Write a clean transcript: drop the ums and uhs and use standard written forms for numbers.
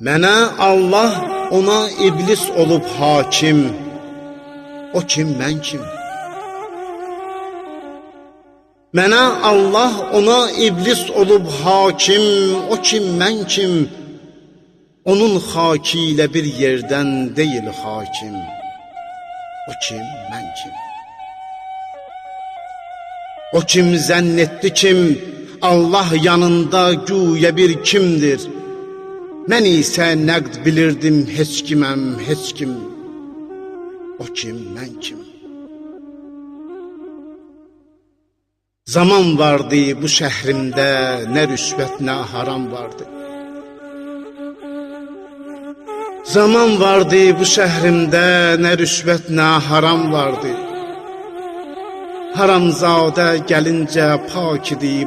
Mənə Allah, ona iblis olub hakim. O kim, mən kim? Mənə Allah, ona iblis olub hakim. O kim, mən kim? Onun xaki ilə bir yerdən deyil hakim. O kim, mən kim? O kim zənn etdi kim, Allah yanında güya bir kimdir. Mən isə nəqd bilirdim, heç kiməm, heç kim. O kim, mən kim? Zaman vardı bu şəhrimdə, nə rüşvət, nə haram vardı. Zaman vardı bu şəhrimdə, nə rüşvət, nə haram vardı. Haramzadə gəlincə pak idi.